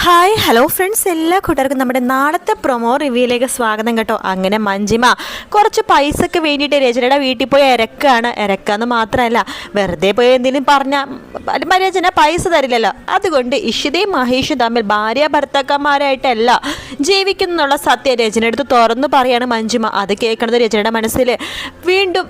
Hi hello friends, എല്ലാ കൂട്ടുകാർക്കും നമ്മുടെ നാളത്തെ പ്രൊമോ റിവ്യൂയിലേക്ക് സ്വാഗതം കേട്ടോ. അങ്ങനെ മഞ്ജിമ കുറച്ച് പൈസക്ക് വേണ്ടിയിട്ട് രചനയുടെ വീട്ടിൽ പോയി ഇരക്കാന്ന് മാത്രമല്ല, വെറുതെ പോയി എന്തെങ്കിലും പറഞ്ഞാൽ രചന പൈസ തരില്ലല്ലോ. അതുകൊണ്ട് ഇഷിതയും മഹേഷും തമ്മിൽ ഭാര്യ ഭർത്താക്കന്മാരായിട്ടല്ല ജീവിക്കുന്നുള്ള സത്യം രചനയെടുത്ത് തുറന്നു പറയാണ് മഞ്ജിമ. അത് കേൾക്കണത് രചനയുടെ മനസ്സിൽ വീണ്ടും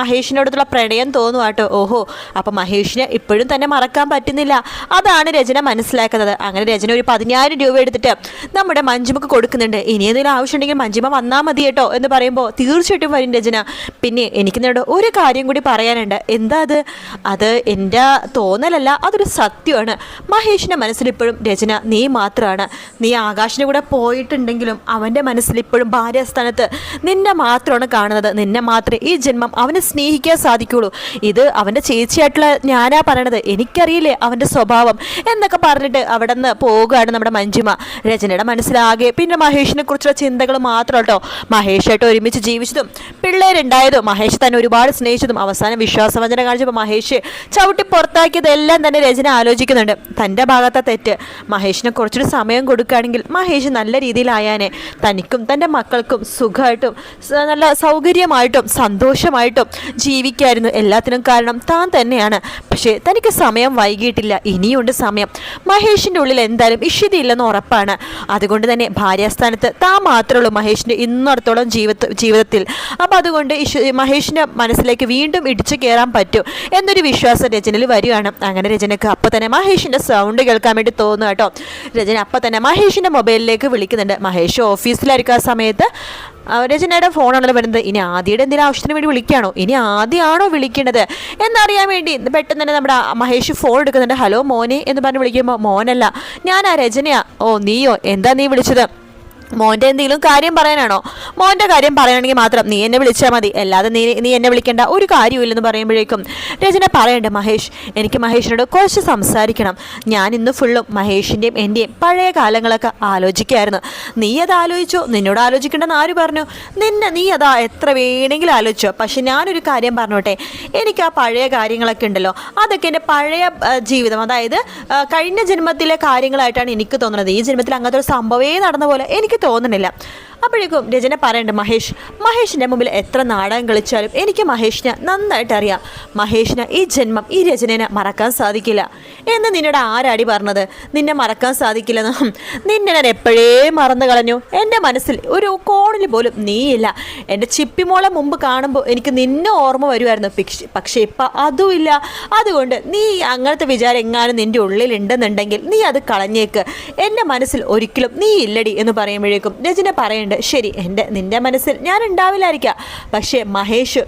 മഹേഷിനോടുള്ള പ്രണയം തോന്നുവാട്ടോ. ഓഹോ, അപ്പം മഹേഷിനെ ഇപ്പോഴും തന്നെ മറക്കാൻ പറ്റുന്നില്ല. അതാണ് രചന മനസ്സിലാക്കുന്നത്. അങ്ങനെ രചന ഒരു 10,000 രൂപ എടുത്തിട്ട് നമ്മുടെ മഞ്ജിമക്ക് കൊടുക്കുന്നുണ്ട്. ഇനി എന്തെങ്കിലും ആവശ്യമുണ്ടെങ്കിൽ മഞ്ജിമ വന്നാൽ മതി കേട്ടോ എന്ന് പറയുമ്പോൾ തീർച്ചയായിട്ടും വരും രചന. പിന്നെ എനിക്ക് നിന്നോട് ഒരു കാര്യം കൂടി പറയാനുണ്ട്. എന്താ അത് എൻ്റെ തോന്നലല്ല, അതൊരു സത്യമാണ്. മഹേഷിൻ്റെ മനസ്സിലിപ്പോഴും രചന നീ മാത്രമാണ്. നീ ആകാശിൻ്റെ കൂടെ പോയിട്ടുണ്ടെങ്കിലും അവൻ്റെ മനസ്സിലിപ്പോഴും ഭാര്യാസ്ഥാനത്ത് നിന്നെ മാത്രമാണ് കാണുന്നത്. നിന്നെ മാത്രമേ ഈ ജന്മം അവനെ സ്നേഹിക്കാൻ സാധിക്കുള്ളൂ. ഇത് അവൻ്റെ ചേച്ചിയായിട്ടുള്ള ഞാനാ പറയണത്, എനിക്കറിയില്ലേ അവൻ്റെ സ്വഭാവം എന്നൊക്കെ പറഞ്ഞിട്ട് അവിടെ നിന്ന് പോകുകയാണ് നമ്മുടെ മഞ്ജിമ. രചനയുടെ മനസ്സിലാകെ പിന്നെ മഹേഷിനെ കുറിച്ചുള്ള ചിന്തകൾ മാത്രം കേട്ടോ. മഹേഷായിട്ട് ഒരുമിച്ച് ജീവിച്ചതും പിള്ളേരുണ്ടായതും മഹേഷ് തന്നെ ഒരുപാട് സ്നേഹിച്ചതും അവസാനം വിശ്വാസവഞ്ചന കാണിച്ചപ്പോൾ മഹേഷ് ചവിട്ടി പുറത്താക്കിയതെല്ലാം തന്നെ രചന ആലോചിക്കുന്നുണ്ട്. തൻ്റെ ഭാഗത്തെ തെറ്റ്. മഹേഷിനെ കുറച്ചൊരു സമയം കൊടുക്കുകയാണെങ്കിൽ മഹേഷ് നല്ല രീതിയിലായാനെ. തനിക്കും തൻ്റെ മക്കൾക്കും സുഖമായിട്ടും നല്ല സൗകര്യമായിട്ടും സന്തോഷമായിട്ടും ജീവിക്കായിരുന്നു. എല്ലാത്തിനും കാരണം താൻ തന്നെയാണ്. പക്ഷേ തനിക്ക് സമയം വൈകിട്ടില്ല, ഇനിയുണ്ട് സമയം. മഹേഷിൻ്റെ ഉള്ളിൽ എന്തായാലും ഇഷിതയില്ലെന്ന് ഉറപ്പാണ്. അതുകൊണ്ട് തന്നെ ഭാര്യാസ്ഥാനത്ത് താൻ മാത്രമേ ഉള്ളൂ മഹേഷിൻ്റെ ഇന്നടത്തോളം ജീവിതത്തിൽ. അപ്പോൾ അതുകൊണ്ട് മഹേഷിൻ്റെ മനസ്സിലേക്ക് വീണ്ടും ഇടിച്ചു കയറാൻ പറ്റും എന്നൊരു വിശ്വാസം രചനയിൽ വരികയാണ്. അങ്ങനെ രചനക്ക് അപ്പം തന്നെ മഹേഷിൻ്റെ സൗണ്ട് കേൾക്കാൻ വേണ്ടി തോന്നുന്നു കേട്ടോ. രചന അപ്പം തന്നെ മഹേഷിൻ്റെ മൊബൈലിലേക്ക് വിളിക്കുന്നുണ്ട്. മഹേഷ് ഓഫീസിലായിരിക്കും ആ സമയത്ത്. രചനയുടെ ഫോണാണല്ലോ വരുന്നത്. ഇനി ആദ്യയുടെ എന്തെങ്കിലും ആവശ്യത്തിന് വേണ്ടി വിളിക്കുകയാണോ, ഇനി ആദ്യമാണോ വിളിക്കേണ്ടത് എന്നറിയാൻ വേണ്ടി പെട്ടെന്ന് തന്നെ നമ്മുടെ മഹേഷ് ഫോൺ എടുക്കുന്നുണ്ട്. ഹലോ മോനെ എന്ന് പറഞ്ഞ് വിളിക്കുമ്പോൾ മോനല്ല, ഞാനാ രചനയാ. ഓ നീയോ, എന്താ നീ വിളിച്ചത്? മോൻ്റെ എന്തെങ്കിലും കാര്യം പറയാനാണോ? മോൻ്റെ കാര്യം പറയുകയാണെങ്കിൽ മാത്രം നീ എന്നെ വിളിച്ചാൽ മതി, അല്ലാതെ നീ എന്നെ വിളിക്കേണ്ട ഒരു കാര്യമില്ലെന്ന് പറയുമ്പോഴേക്കും രചന പറയണ്ടേ, മഹേഷ് എനിക്ക് മഹേഷിനോട് കുറച്ച് സംസാരിക്കണം. ഞാൻ ഇന്ന് ഫുള്ളും മഹേഷിൻ്റെയും എൻ്റെയും പഴയ കാലങ്ങളൊക്കെ ആലോചിക്കുകയായിരുന്നു. നീ അത് ആലോചിച്ചോ? നിന്നോട് ആലോചിക്കേണ്ടെന്ന് ആര് പറഞ്ഞു? നീ അതാ എത്ര വേണമെങ്കിലും ആലോചിച്ചോ. പക്ഷെ ഞാനൊരു കാര്യം പറഞ്ഞോട്ടെ, എനിക്ക് ആ പഴയ കാര്യങ്ങളൊക്കെ ഉണ്ടല്ലോ, അതൊക്കെ എൻ്റെ പഴയ ജീവിതം, അതായത് കഴിഞ്ഞ ജന്മത്തിലെ കാര്യങ്ങളായിട്ടാണ് എനിക്ക് തോന്നുന്നത്. ഈ ജന്മത്തിൽ അങ്ങനത്തെ ഒരു സംഭവമേ നടന്ന പോലെ എനിക്ക് തോന്നുന്നില്ല. അപ്പോഴേക്കും രചന പറയണ്ട, മഹേഷിൻ്റെ മുമ്പിൽ എത്ര നാടകം കളിച്ചാലും എനിക്ക് മഹേഷിനെ നന്നായിട്ട് അറിയാം. മഹേഷിന് ഈ ജന്മം ഈ രചനനെ മറക്കാൻ സാധിക്കില്ല എന്ന് നിന്നോട് ആരാടി പറഞ്ഞത്? നിന്നെ മറക്കാൻ സാധിക്കില്ലെന്ന് നിന്നെ ഞാൻ എപ്പോഴേ മറന്നു കളഞ്ഞു. എൻ്റെ മനസ്സിൽ ഒരു കോണിൽ പോലും നീയില്ല. എൻ്റെ ചിപ്പിമോളെ മുമ്പ് കാണുമ്പോൾ എനിക്ക് നിന്നെ ഓർമ്മ വരുമായിരുന്നു. പക്ഷേ ഇപ്പം അതുമില്ല. അതുകൊണ്ട് നീ അങ്ങനത്തെ വിചാരം എങ്ങാനും നിൻ്റെ ഉള്ളിലുണ്ടെന്നുണ്ടെങ്കിൽ നീ അത് കളഞ്ഞേക്ക്. എൻ്റെ മനസ്സിൽ ഒരിക്കലും നീ ഇല്ലടി എന്ന് പറയുമ്പോഴേക്കും രചന പറയേണ്ട, ശരി നിന്റെ മനസ്സിൽ ഞാൻ ഉണ്ടാവില്ലായിരിക്കാം, പക്ഷേ മഹേഷ്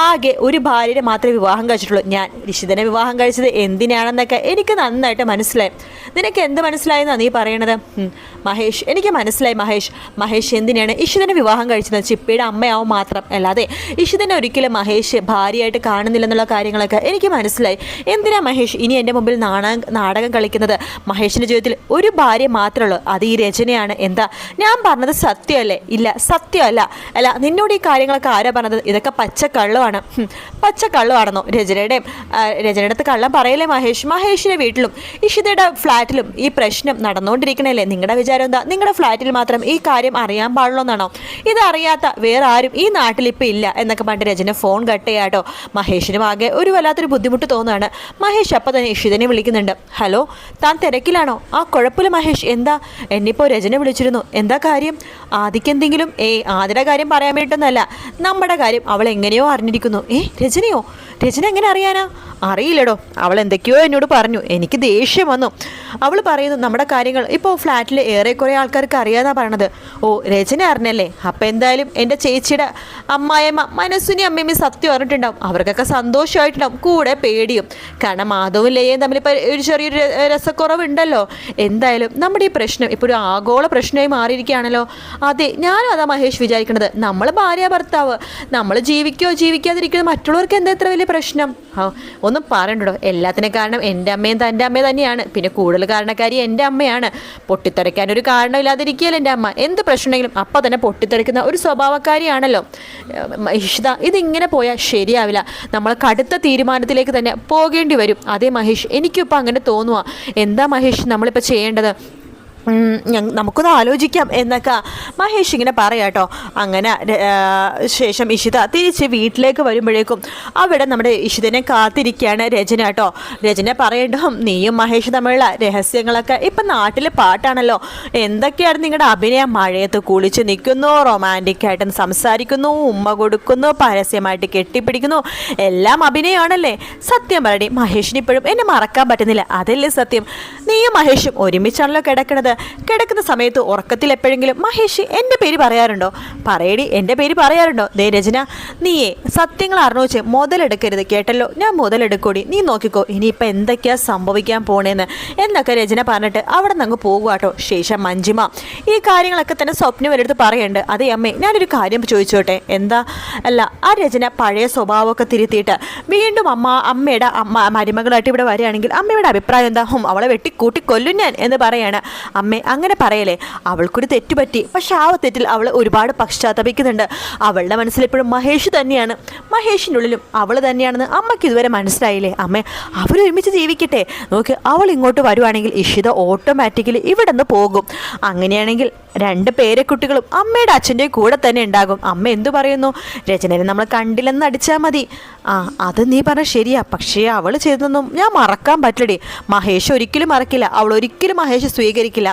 ആകെ ഒരു ഭാര്യയെ മാത്രമേ വിവാഹം കഴിച്ചിട്ടുള്ളൂ. ഞാൻ ഇഷിതനെ വിവാഹം കഴിച്ചത് എന്തിനാണെന്നൊക്കെ എനിക്ക് നന്നായിട്ട് മനസ്സിലായി. നിനക്ക് എന്ത് മനസ്സിലായെന്നാണ് നീ പറയണത്? മഹേഷ്, എനിക്ക് മനസ്സിലായി മഹേഷ് എന്തിനാണ് ഇഷിതനെ വിവാഹം കഴിച്ചത്? ചിപ്പിയുടെ അമ്മയാവും മാത്രം, അല്ലാതെ ഇഷിതനെ ഒരിക്കലും മഹേഷ് ഭാര്യയായിട്ട് കാണുന്നില്ലെന്നുള്ള കാര്യങ്ങളൊക്കെ എനിക്ക് മനസ്സിലായി. എന്തിനാ മഹേഷ് ഇനി എൻ്റെ മുമ്പിൽ നാടകം കളിക്കുന്നത്? മഹേഷിൻ്റെ ജീവിതത്തിൽ ഒരു ഭാര്യ മാത്രമേ ഉള്ളൂ, അത് ഈ രചനയാണ്. എന്താ ഞാൻ പറഞ്ഞത് സത്യമല്ലേ? ഇല്ല, സത്യമല്ല. അല്ല, നിന്നോട് ഈ കാര്യങ്ങളൊക്കെ ആരാ പറഞ്ഞത്? ഇതൊക്കെ പച്ചക്കള്ളമാണ്. പച്ചക്കള്ളമാണെന്നോ? രചനയുടെ അടുത്ത് കള്ളം പറയല്ലേ മഹേഷിൻ്റെ വീട്ടിലും ഇഷിതയുടെ ഫ്ലാറ്റിലും ഈ പ്രശ്നം നടന്നുകൊണ്ടിരിക്കണല്ലേ? നിങ്ങളുടെ വിചാരം എന്താ? നിങ്ങളുടെ ഫ്ലാറ്റിൽ മാത്രം ഈ കാര്യം അറിയാൻ പാടുള്ളൂ എന്നാണോ? ഇതറിയാത്ത വേറെ ആരും ഈ നാട്ടിൽ ഇപ്പം ഇല്ല എന്നൊക്കെ പറഞ്ഞിട്ട് രചന ഫോൺ കട്ട് ചെയ്യാട്ടോ. മഹേഷിനും ആകെ ഒരു വല്ലാത്തൊരു ബുദ്ധിമുട്ട് തോന്നുകയാണ്. മഹേഷ് അപ്പം തന്നെ ഇഷിതനെ വിളിക്കുന്നുണ്ട്. ഹലോ, താൻ തിരക്കിലാണോ? ആ കുഴപ്പമില്ല മഹേഷ്. എന്താ? എന്നിപ്പോൾ രചന വിളിച്ചിരുന്നു. എന്താ കാര്യം? ആദിക്കെന്തെങ്കിലും? ആദിയുടെ കാര്യം പറയാൻ വേണ്ടിയിട്ടൊന്നുമല്ല, നമ്മുടെ കാര്യം അവൾ എങ്ങനെയോ അറിഞ്ഞിരിക്കുന്നു. രചനയോ? രചന എങ്ങനെ അറിയാനാ? അറിയില്ലടോ, അവൾ എന്തൊക്കെയോ എന്നോട് പറഞ്ഞു. എനിക്ക് ദേഷ്യം വന്നു. അവൾ പറയുന്നു നമ്മുടെ കാര്യങ്ങൾ ഇപ്പോൾ ഫ്ലാറ്റിൽ ഏറെക്കുറെ ആൾക്കാർക്ക് അറിയാമെന്നാണ് പറയണത്. ഓ, രചന അറിഞ്ഞല്ലേ? അപ്പം എന്തായാലും എൻ്റെ ചേച്ചിയുടെ അമ്മായിയമ്മ മനസ്സിനെ അമ്മയമ്മ സത്യം അറിഞ്ഞിട്ടുണ്ടാവും. അവർക്കൊക്കെ സന്തോഷമായിട്ടുണ്ടാവും, കൂടെ പേടിയും. കാരണം മാധവും ലയയും തമ്മിലിപ്പോൾ ഒരു ചെറിയൊരു രസക്കുറവുണ്ടല്ലോ. എന്തായാലും നമ്മുടെ ഈ പ്രശ്നം ഇപ്പോൾ ഒരു ആഗോള പ്രശ്നമായി മാറിയിരിക്കുകയാണല്ലോ. അതെ, ഞാനും അതാ മഹേഷ് വിചാരിക്കണത്. നമ്മൾ ഭാര്യ ഭർത്താവ്, നമ്മൾ ജീവിക്കോ ജീവിക്കാതിരിക്കുന്നത് മറ്റുള്ളവർക്ക് എന്താ ഇത്ര വലിയ പ്രശ്നം? ഒന്നും പറയണ്ടോ, എല്ലാത്തിനും കാരണം എൻ്റെ അമ്മയും തൻ്റെ അമ്മയും തന്നെയാണ്. പിന്നെ കൂടുതൽ കാരണക്കാരി എൻ്റെ അമ്മയാണ്. പൊട്ടിത്തെറിക്കാൻ ഒരു കാരണമില്ലാതിരിക്കുകയല്ല എൻ്റെ അമ്മ. എന്ത് പ്രശ്നമുണ്ടെങ്കിലും അപ്പം തന്നെ പൊട്ടിത്തെറിക്കുന്ന ഒരു സ്വഭാവക്കാരിയാണല്ലോ ഇഷിത. ഇതിങ്ങനെ പോയാൽ ശരിയാവില്ല. നമ്മൾ കടുത്ത തീരുമാനത്തിലേക്ക് തന്നെ പോകേണ്ടി വരും. അതേ മഹേഷ്, എനിക്കിപ്പോൾ അങ്ങനെ തോന്നുക. എന്താ മഹേഷ് നമ്മളിപ്പോൾ ചെയ്യേണ്ടത്? നമുക്കൊന്ന് ആലോചിക്കാം എന്നൊക്കെ മഹേഷ് ഇങ്ങനെ പറയാട്ടോ. അങ്ങനെ ശേഷം ഇഷിത തിരിച്ച് വീട്ടിലേക്ക് വരുമ്പോഴേക്കും അവിടെ നമ്മുടെ ഇഷിതനെ കാത്തിരിക്കുകയാണ് രചന കേട്ടോ. രചന പറയണ്ടോ, നീയും മഹേഷ് തമ്മിലുള്ള രഹസ്യങ്ങളൊക്കെ ഇപ്പം നാട്ടിലെ പാട്ടാണല്ലോ. എന്തൊക്കെയാണ് നിങ്ങളുടെ അഭിനയം? മഴയത്ത് കുളിച്ച് നിൽക്കുന്നു, റൊമാൻറ്റിക്കായിട്ട് സംസാരിക്കുന്നു, ഉമ്മ കൊടുക്കുന്നു, പരസ്യമായിട്ട് കെട്ടിപ്പിടിക്കുന്നു, എല്ലാം അഭിനയമാണല്ലേ? സത്യം പറയണേ, മഹേഷിന് ഇപ്പോഴും എന്നെ മറക്കാൻ പറ്റുന്നില്ല. അതല്ലേ സത്യം? നീയും മഹേഷും ഒരുമിച്ചാണല്ലോ കിടക്കണത്. കിടക്കുന്ന സമയത്ത് ഉറക്കത്തിൽ എപ്പോഴെങ്കിലും മഹേഷ് എൻ്റെ പേര് പറയാറുണ്ടോ? പറയടി, എൻ്റെ പേര് പറയാറുണ്ടോ? ദേ രചന, നീയേ സത്യങ്ങൾ അറിഞ്ഞു മുതലെടുക്കരുത് കേട്ടല്ലോ. ഞാൻ മുതലെടുക്കൂടി, നീ നോക്കിക്കോ ഇനിയിപ്പോൾ എന്തൊക്കെയാ സംഭവിക്കാൻ പോണേന്ന് എന്നൊക്കെ രചന പറഞ്ഞിട്ട് അവിടെ നിന്ന് അങ്ങ് പോകുക കേട്ടോ. ശേഷം മഞ്ജിമ ഈ കാര്യങ്ങളൊക്കെ തന്നെ സ്വപ്നം എടുത്ത് പറയുന്നുണ്ട്. അതേ അമ്മേ, ഞാനൊരു കാര്യം ചോദിച്ചോട്ടെ? എന്താ? അല്ല, ആ രചന പഴയ സ്വഭാവമൊക്കെ തിരുത്തിയിട്ട് വീണ്ടും അമ്മയുടെ മരുമകളായിട്ട് ഇവിടെ വരികയാണെങ്കിൽ അമ്മയുടെ അഭിപ്രായം എന്താ? അവളെ വെട്ടിക്കൂട്ടി കൊല്ലും ഞാൻ എന്ന് പറയാണ്. അമ്മേ, അങ്ങനെ പറയലേ, അവൾക്കൊരു തെറ്റുപറ്റി. പക്ഷെ ആ തെറ്റിൽ അവൾ ഒരുപാട് പശ്ചാത്തപിക്കുന്നുണ്ട്. അവളുടെ മനസ്സിലെപ്പോഴും മഹേഷ് തന്നെയാണ്, മഹേഷിൻ്റെ ഉള്ളിലും അവൾ തന്നെയാണെന്ന് അമ്മയ്ക്ക് ഇതുവരെ മനസ്സിലായില്ലേ? അമ്മേ, അവരൊരുമിച്ച് ജീവിക്കട്ടെ. നോക്ക്, അവൾ ഇങ്ങോട്ട് വരുവാണെങ്കിൽ ഇഷിത ഓട്ടോമാറ്റിക്കലി ഇവിടെ നിന്ന് പോകും. അങ്ങനെയാണെങ്കിൽ രണ്ട് പേരക്കുട്ടികളും അമ്മയുടെ അച്ഛൻ്റെ കൂടെ തന്നെ ഉണ്ടാകും. അമ്മ എന്തു പറയുന്നു? രചനയെ നമ്മൾ കണ്ടില്ലെന്ന് അടിച്ചാൽ മതി. അത് നീ പറഞ്ഞ ശരിയാ. പക്ഷേ അവൾ ചെയ്തതൊന്നും ഞാൻ മറക്കാൻ പറ്റില്ലടി. മഹേഷ് ഒരിക്കലും മറക്കില്ല. അവൾ ഒരിക്കലും മഹേഷ് സ്വീകരിക്കില്ല.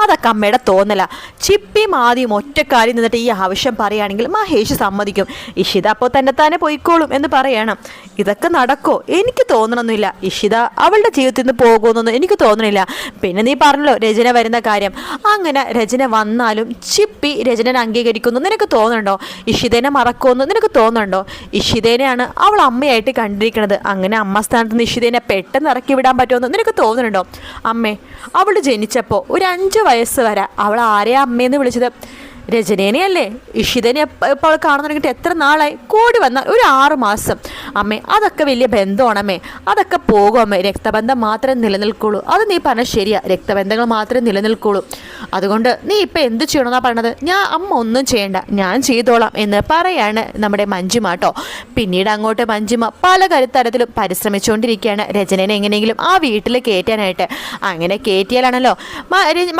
അതൊക്കെ അമ്മയുടെ തോന്നല. ചിപ്പിയും ആദ്യം ഒറ്റക്കാര്യം നിന്നിട്ട് ഈ ആവശ്യം പറയുകയാണെങ്കിൽ മഹേഷ് സമ്മതിക്കും. ഇഷിത അപ്പോൾ തന്നെ പോയിക്കോളും എന്ന് പറയണം. ഇതൊക്കെ നടക്കോ? എനിക്ക് തോന്നണമെന്നില്ല. ഇഷിത അവളുടെ ജീവിതത്തിൽ നിന്ന് പോകുമെന്നൊന്നും എനിക്ക് തോന്നണില്ല. പിന്നെ നീ പറഞ്ഞല്ലോ രചന വരുന്ന കാര്യം. അങ്ങനെ രചന വന്നാലും ചിപ്പി രചനനെ അംഗീകരിക്കുന്നു നിനക്ക് തോന്നുന്നുണ്ടോ? ഇഷിതേനെ മറക്കുമെന്ന് നിനക്ക് തോന്നുന്നുണ്ടോ? ഇഷിതേനെയാണ് അവൾ അമ്മയായിട്ട് കണ്ടിരിക്കുന്നത്. അങ്ങനെ അമ്മ സ്ഥാനത്ത് നിന്ന് ഇഷിതേനെ പെട്ടെന്ന് ഇറക്കി വിടാൻ പറ്റുമെന്ന് നിനക്ക് തോന്നുന്നുണ്ടോ? അമ്മേ, അവൾ ജനിച്ചപ്പോൾ ഒരു 5 വയസ്സ് വരെ അവൾ ആരെയാ അമ്മയെന്ന് വിളിച്ചത്? രചനേനെയല്ലേ? ഇഷിതനെ ഇപ്പോൾ കാണുന്ന തുടങ്ങിയിട്ട് എത്ര നാളായി? കൂടി വന്നാൽ ഒരു 6 മാസം. അമ്മേ, അതൊക്കെ വലിയ ബന്ധമാണ് അമ്മേ. അതൊക്കെ പോകും അമ്മേ. രക്തബന്ധം മാത്രമേ നിലനിൽക്കുള്ളൂ. അത് നീ പറഞ്ഞാൽ ശരിയാ, രക്തബന്ധങ്ങൾ മാത്രമേ നിലനിൽക്കുള്ളൂ. അതുകൊണ്ട് നീ ഇപ്പം എന്ത് ചെയ്യണമെന്നാണ് പറഞ്ഞത്? അമ്മ ഒന്നും ചെയ്യണ്ട, ഞാൻ ചെയ്തോളാം എന്ന് പറയാണ് നമ്മുടെ മഞ്ജിമ കേട്ടോ. പിന്നീട് അങ്ങോട്ട് മഞ്ജിമ പല തരത്തിലും പരിശ്രമിച്ചുകൊണ്ടിരിക്കുകയാണ് രചനനെ എങ്ങനെയെങ്കിലും ആ വീട്ടിൽ കയറ്റാനായിട്ട്. അങ്ങനെ കയറ്റിയാലാണല്ലോ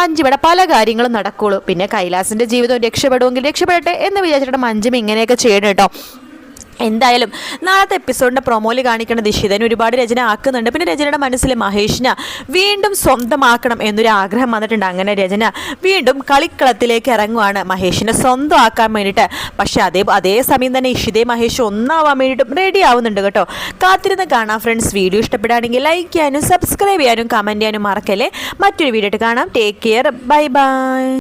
മഞ്ജിമയുടെ പല കാര്യങ്ങളും നടക്കുള്ളൂ. പിന്നെ കൈലാസിൻ്റെ ജീവിതം രക്ഷപ്പെടുമെങ്കിൽ രക്ഷപ്പെടട്ടെ എന്ന് വിചാരിച്ചിട്ട് മഞ്ജിമ ഇങ്ങനെയൊക്കെ ചെയ്യണം കേട്ടോ. എന്തായാലും നാളത്തെ എപ്പിസോഡിൻ്റെ പ്രൊമോയിൽ കാണിക്കുന്ന ദിശിതനെ ഒരുപാട് രചന ആക്കുന്നുണ്ട്. പിന്നെ രചനയുടെ മനസ്സിൽ മഹേഷിനെ വീണ്ടും സ്വന്തമാക്കണം എന്നൊരു ആഗ്രഹം വന്നിട്ടുണ്ട്. അങ്ങനെ രചന വീണ്ടും കളിക്കളത്തിലേക്ക് ഇറങ്ങുവാണ് മഹേഷിനെ സ്വന്തമാക്കാൻ വേണ്ടിയിട്ട്. പക്ഷെ അതേ സമയം തന്നെ ഇഷിതയും മഹേഷ് ഒന്നാവാൻ വേണ്ടിയിട്ടും റെഡി ആവുന്നുണ്ട് കേട്ടോ. കാത്തിരുന്ന് കാണാം ഫ്രണ്ട്സ്. വീഡിയോ ഇഷ്ടപ്പെടുകയാണെങ്കിൽ ലൈക്ക് ചെയ്യാനും സബ്സ്ക്രൈബ് ചെയ്യാനും കമൻറ്റ് ചെയ്യാനും മറക്കല്ലേ. മറ്റൊരു വീഡിയോ ആയിട്ട് കാണാം. Take care. Bye bye.